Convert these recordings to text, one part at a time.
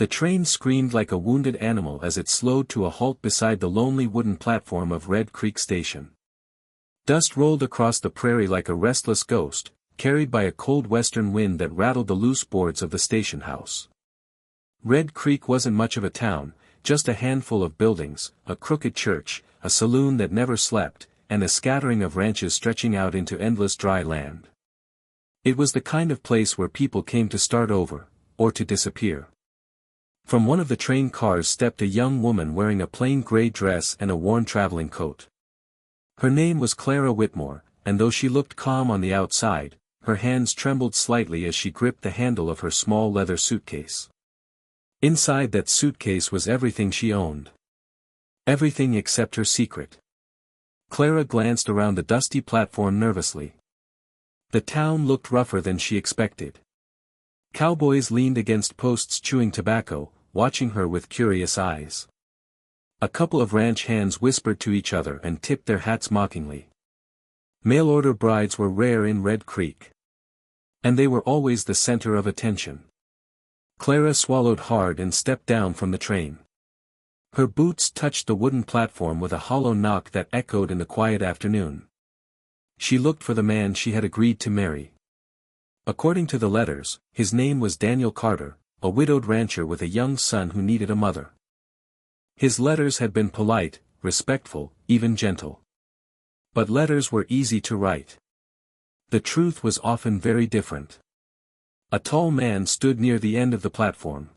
The train screamed like a wounded animal as it slowed to a halt beside the lonely wooden platform of Red Creek Station. Dust rolled across the prairie like a restless ghost, carried by a cold western wind that rattled the loose boards of the station house. Red Creek wasn't much of a town, just a handful of buildings, a crooked church, a saloon that never slept, and a scattering of ranches stretching out into endless dry land. It was the kind of place where people came to start over, or to disappear. From one of the train cars stepped a young woman wearing a plain gray dress and a worn traveling coat. Her name was Clara Whitmore, and though she looked calm on the outside, her hands trembled slightly as she gripped the handle of her small leather suitcase. Inside that suitcase was everything she owned. Everything except her secret. Clara glanced around the dusty platform nervously. The town looked rougher than she expected. Cowboys leaned against posts chewing tobacco, watching her with curious eyes. A couple of ranch hands whispered to each other and tipped their hats mockingly. Mail-order brides were rare in Red Creek. And they were always the center of attention. Clara swallowed hard and stepped down from the train. Her boots touched the wooden platform with a hollow knock that echoed in the quiet afternoon. She looked for the man she had agreed to marry. According to the letters, his name was Daniel Carter, a widowed rancher with a young son who needed a mother. His letters had been polite, respectful, even gentle. But letters were easy to write. The truth was often very different. A tall man stood near the end of the platform.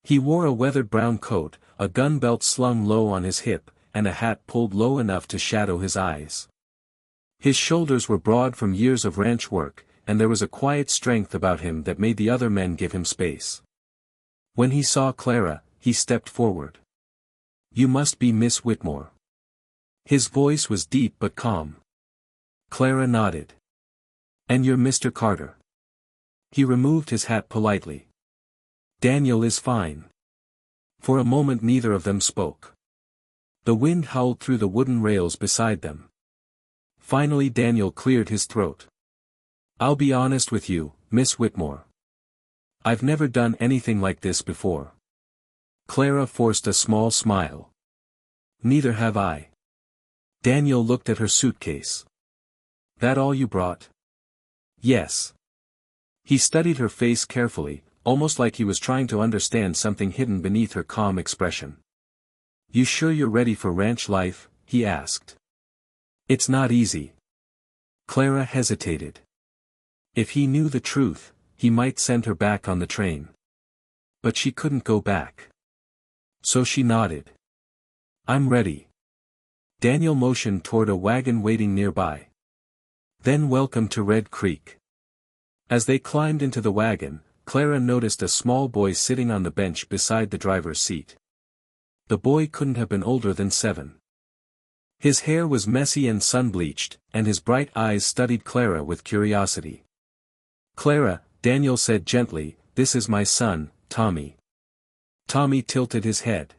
He wore a weathered brown coat, a gun belt slung low on his hip, and a hat pulled low enough to shadow his eyes. His shoulders were broad from years of ranch work, and there was a quiet strength about him that made the other men give him space. When he saw Clara, he stepped forward. "You must be Miss Whitmore." His voice was deep but calm. Clara nodded. "And you're Mr. Carter." He removed his hat politely. "Daniel is fine." For a moment neither of them spoke. The wind howled through the wooden rails beside them. Finally Daniel cleared his throat. "I'll be honest with you, Miss Whitmore. I've never done anything like this before." Clara forced a small smile. "Neither have I." Daniel looked at her suitcase. "That all you brought?" "Yes." He studied her face carefully, almost like he was trying to understand something hidden beneath her calm expression. "You sure you're ready for ranch life?" he asked. "It's not easy." Clara hesitated. If he knew the truth, he might send her back on the train. But she couldn't go back. So she nodded. "I'm ready." Daniel motioned toward a wagon waiting nearby. "Then welcome to Red Creek." As they climbed into the wagon, Clara noticed a small boy sitting on the bench beside the driver's seat. The boy couldn't have been older than 7. His hair was messy and sun-bleached, and his bright eyes studied Clara with curiosity. "Clara," Daniel said gently, "this is my son, Tommy." Tommy tilted his head.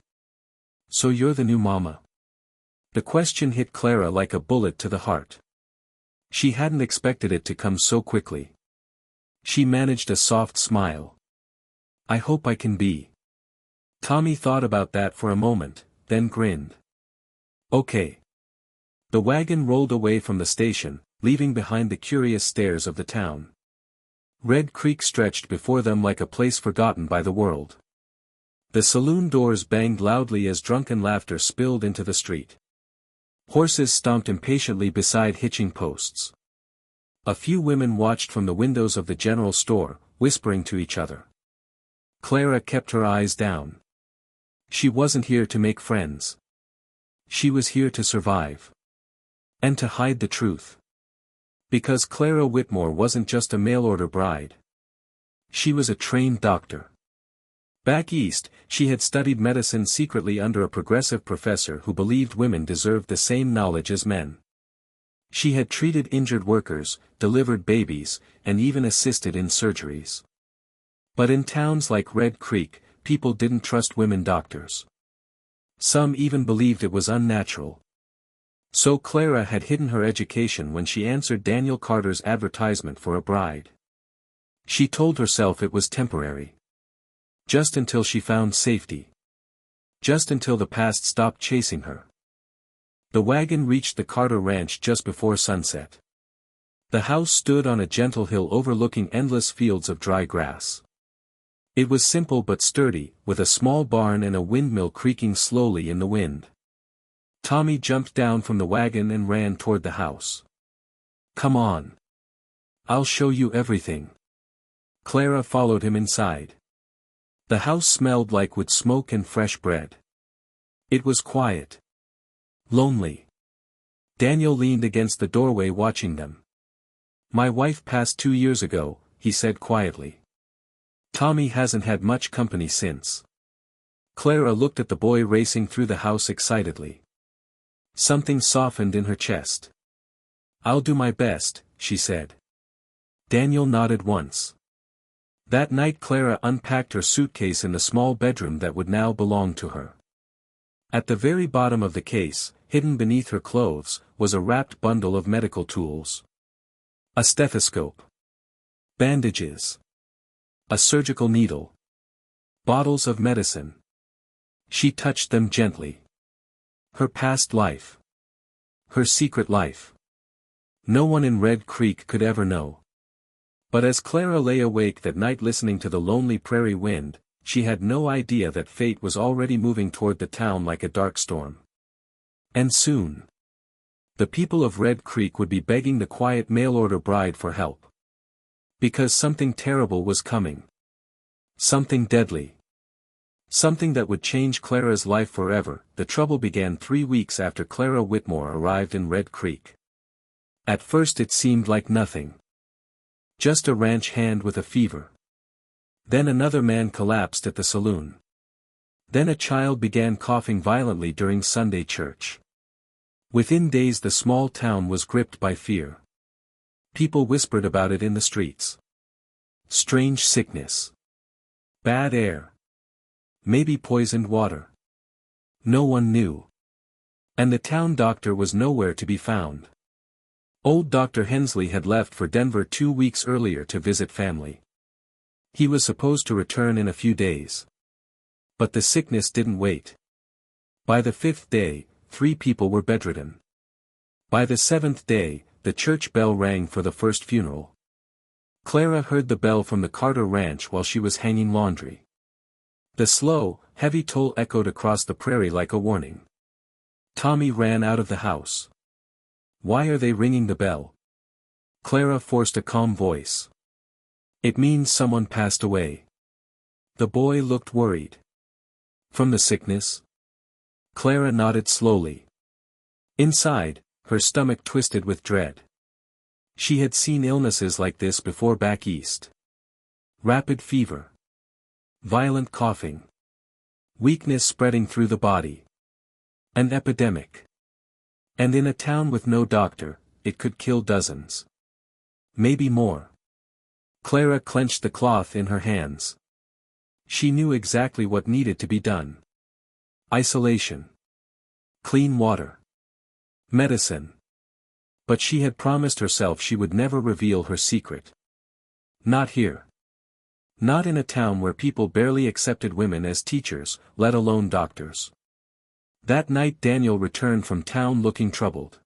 "So you're the new mama?" The question hit Clara like a bullet to the heart. She hadn't expected it to come so quickly. She managed a soft smile. "I hope I can be." Tommy thought about that for a moment, then grinned. "Okay." The wagon rolled away from the station, leaving behind the curious stares of the town. Red Creek stretched before them like a place forgotten by the world. The saloon doors banged loudly as drunken laughter spilled into the street. Horses stomped impatiently beside hitching posts. A few women watched from the windows of the general store, whispering to each other. Clara kept her eyes down. She wasn't here to make friends. She was here to survive. And to hide the truth. Because Clara Whitmore wasn't just a mail-order bride. She was a trained doctor. Back east, she had studied medicine secretly under a progressive professor who believed women deserved the same knowledge as men. She had treated injured workers, delivered babies, and even assisted in surgeries. But in towns like Red Creek, people didn't trust women doctors. Some even believed it was unnatural. So Clara had hidden her education when she answered Daniel Carter's advertisement for a bride. She told herself it was temporary. Just until she found safety. Just until the past stopped chasing her. The wagon reached the Carter Ranch just before sunset. The house stood on a gentle hill overlooking endless fields of dry grass. It was simple but sturdy, with a small barn and a windmill creaking slowly in the wind. Tommy jumped down from the wagon and ran toward the house. "Come on. I'll show you everything." Clara followed him inside. The house smelled like wood smoke and fresh bread. It was quiet. Lonely. Daniel leaned against the doorway watching them. "My wife passed 2 years ago," he said quietly. "Tommy hasn't had much company since." Clara looked at the boy racing through the house excitedly. Something softened in her chest. "I'll do my best," she said. Daniel nodded once. That night Clara unpacked her suitcase in the small bedroom that would now belong to her. At the very bottom of the case, hidden beneath her clothes, was a wrapped bundle of medical tools. A stethoscope. Bandages. A surgical needle. Bottles of medicine. She touched them gently. Her past life. Her secret life. No one in Red Creek could ever know. But as Clara lay awake that night listening to the lonely prairie wind, she had no idea that fate was already moving toward the town like a dark storm. And soon, the people of Red Creek would be begging the quiet mail-order bride for help. Because something terrible was coming. Something deadly. Something that would change Clara's life forever. The trouble began 3 weeks after Clara Whitmore arrived in Red Creek. At first it seemed like nothing. Just a ranch hand with a fever. Then another man collapsed at the saloon. Then a child began coughing violently during Sunday church. Within days the small town was gripped by fear. People whispered about it in the streets. Strange sickness. Bad air. Maybe poisoned water. No one knew. And the town doctor was nowhere to be found. Old Dr. Hensley had left for Denver 2 weeks earlier to visit family. He was supposed to return in a few days. But the sickness didn't wait. By the 5th day, 3 people were bedridden. By the 7th day, the church bell rang for the first funeral. Clara heard the bell from the Carter Ranch while she was hanging laundry. The slow, heavy toll echoed across the prairie like a warning. Tommy ran out of the house. "Why are they ringing the bell?" Clara forced a calm voice. "It means someone passed away." The boy looked worried. "From the sickness?" Clara nodded slowly. Inside, her stomach twisted with dread. She had seen illnesses like this before back east. Rapid fever. Violent coughing. Weakness spreading through the body. An epidemic. And in a town with no doctor, it could kill dozens. Maybe more. Clara clenched the cloth in her hands. She knew exactly what needed to be done. Isolation. Clean water. Medicine. But she had promised herself she would never reveal her secret. Not here. Not in a town where people barely accepted women as teachers, let alone doctors. That night Daniel returned from town looking troubled.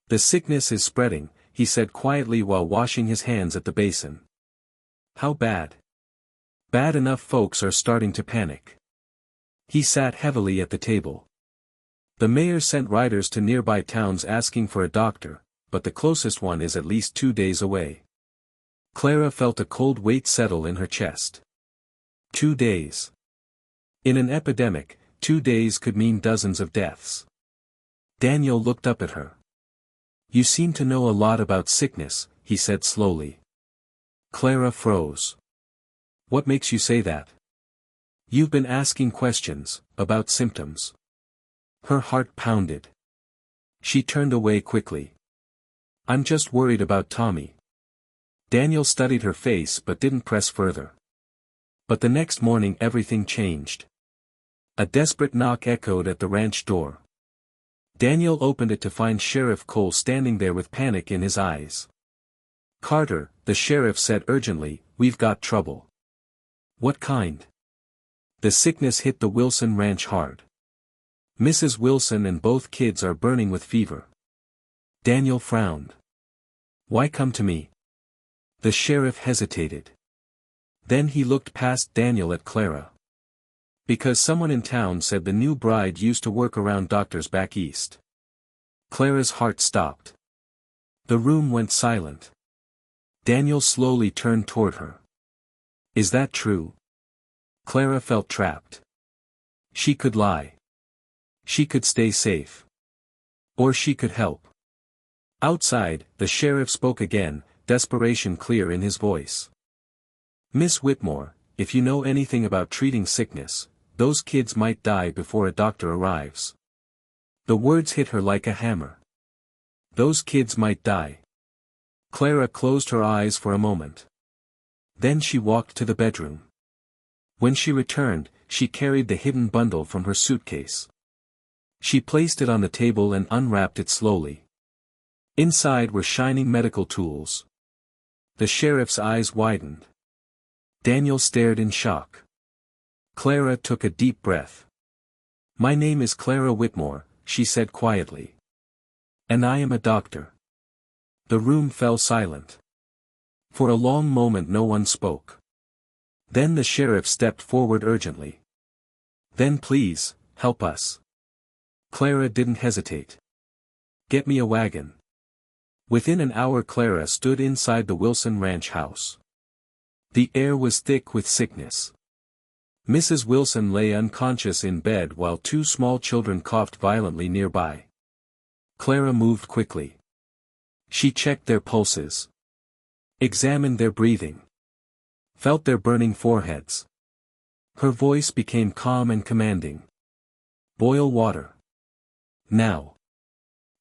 "The sickness is spreading," he said quietly while washing his hands at the basin. "How bad?" "Bad enough folks are starting to panic." He sat heavily at the table. "The mayor sent riders to nearby towns asking for a doctor, but the closest one is at least 2 days away." Clara felt a cold weight settle in her chest. 2 days. In an epidemic, 2 days could mean dozens of deaths. Daniel looked up at her. "You seem to know a lot about sickness," he said slowly. Clara froze. "What makes you say that?" "You've been asking questions, about symptoms." Her heart pounded. She turned away quickly. "I'm just worried about Tommy." Daniel studied her face but didn't press further. But the next morning everything changed. A desperate knock echoed at the ranch door. Daniel opened it to find Sheriff Cole standing there with panic in his eyes. "Carter," the sheriff said urgently, "we've got trouble." "What kind?" The sickness hit the Wilson ranch hard. Mrs. Wilson and both kids are burning with fever. Daniel frowned. Why come to me? The sheriff hesitated. Then he looked past Daniel at Clara. Because someone in town said the new bride used to work around doctors back east. Clara's heart stopped. The room went silent. Daniel slowly turned toward her. Is that true? Clara felt trapped. She could lie. She could stay safe. Or she could help. Outside, the sheriff spoke again, desperation clear in his voice. Miss Whitmore, if you know anything about treating sickness, those kids might die before a doctor arrives. The words hit her like a hammer. Those kids might die. Clara closed her eyes for a moment. Then she walked to the bedroom. When she returned, she carried the hidden bundle from her suitcase. She placed it on the table and unwrapped it slowly. Inside were shining medical tools. The sheriff's eyes widened. Daniel stared in shock. Clara took a deep breath. My name is Clara Whitmore, she said quietly. And I am a doctor. The room fell silent. For a long moment no one spoke. Then the sheriff stepped forward urgently. Then please, help us. Clara didn't hesitate. Get me a wagon. Within an hour Clara stood inside the Wilson ranch house. The air was thick with sickness. Mrs. Wilson lay unconscious in bed while two small children coughed violently nearby. Clara moved quickly. She checked their pulses. Examined their breathing. Felt their burning foreheads. Her voice became calm and commanding. Boil water. Now.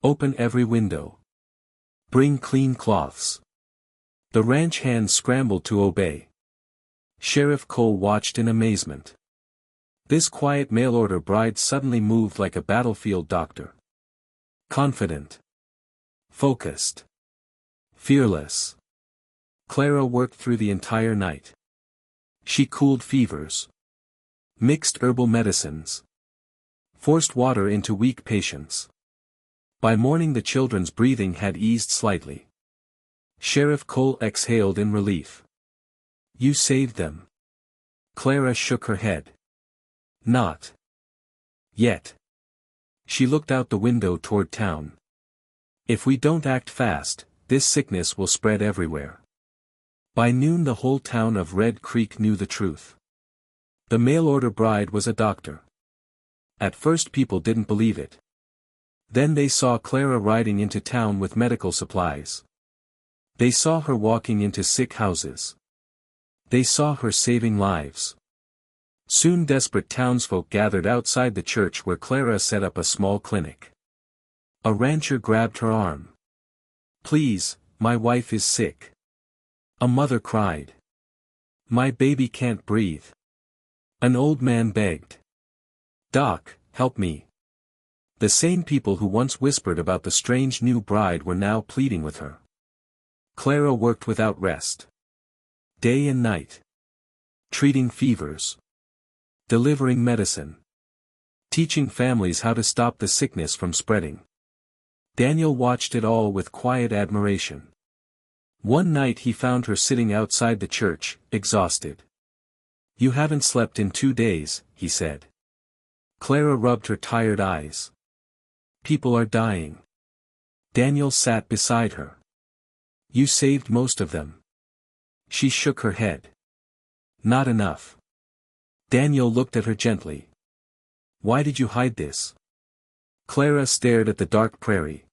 Open every window. Bring clean cloths. The ranch hands scrambled to obey. Sheriff Cole watched in amazement. This quiet mail-order bride suddenly moved like a battlefield doctor. Confident. Focused. Fearless. Clara worked through the entire night. She cooled fevers. Mixed herbal medicines. Forced water into weak patients. By morning the children's breathing had eased slightly. Sheriff Cole exhaled in relief. You saved them. Clara shook her head. Not yet. She looked out the window toward town. If we don't act fast, this sickness will spread everywhere. By noon the whole town of Red Creek knew the truth. The mail-order bride was a doctor. At first people didn't believe it. Then they saw Clara riding into town with medical supplies. They saw her walking into sick houses. They saw her saving lives. Soon desperate townsfolk gathered outside the church where Clara set up a small clinic. A rancher grabbed her arm. Please, my wife is sick. A mother cried. My baby can't breathe. An old man begged. Doc, help me. The same people who once whispered about the strange new bride were now pleading with her. Clara worked without rest. Day and night. Treating fevers. Delivering medicine. Teaching families how to stop the sickness from spreading. Daniel watched it all with quiet admiration. One night he found her sitting outside the church, exhausted. You haven't slept in 2 days, he said. Clara rubbed her tired eyes. People are dying. Daniel sat beside her. You saved most of them. She shook her head. Not enough. Daniel looked at her gently. Why did you hide this? Clara stared at the dark prairie.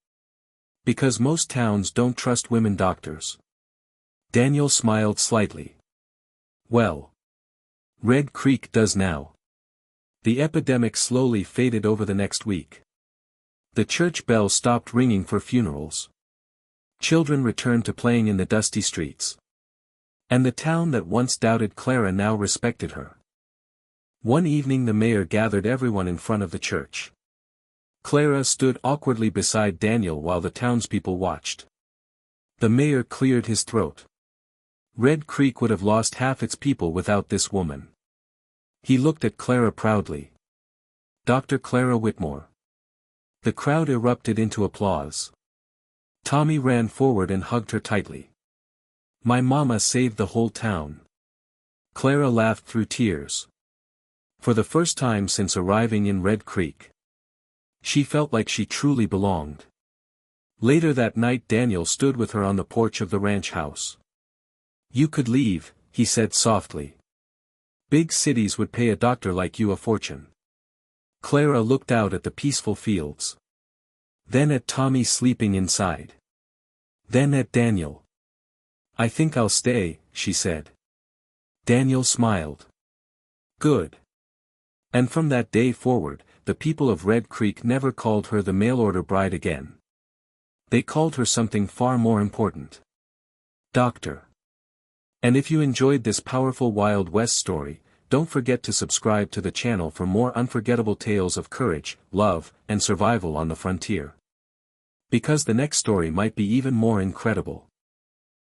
Because most towns don't trust women doctors. Daniel smiled slightly. Well. Red Creek does now. The epidemic slowly faded over the next week. The church bell stopped ringing for funerals. Children returned to playing in the dusty streets. And the town that once doubted Clara now respected her. One evening the mayor gathered everyone in front of the church. Clara stood awkwardly beside Daniel while the townspeople watched. The mayor cleared his throat. Red Creek would have lost half its people without this woman. He looked at Clara proudly. Dr. Clara Whitmore. The crowd erupted into applause. Tommy ran forward and hugged her tightly. My mama saved the whole town. Clara laughed through tears. For the first time since arriving in Red Creek, she felt like she truly belonged. Later that night Daniel stood with her on the porch of the ranch house. You could leave, he said softly. Big cities would pay a doctor like you a fortune. Clara looked out at the peaceful fields. Then at Tommy sleeping inside. Then at Daniel. I think I'll stay, she said. Daniel smiled. Good. And from that day forward, the people of Red Creek never called her the mail-order bride again. They called her something far more important. Doctor. And if you enjoyed this powerful Wild West story, don't forget to subscribe to the channel for more unforgettable tales of courage, love, and survival on the frontier. Because the next story might be even more incredible.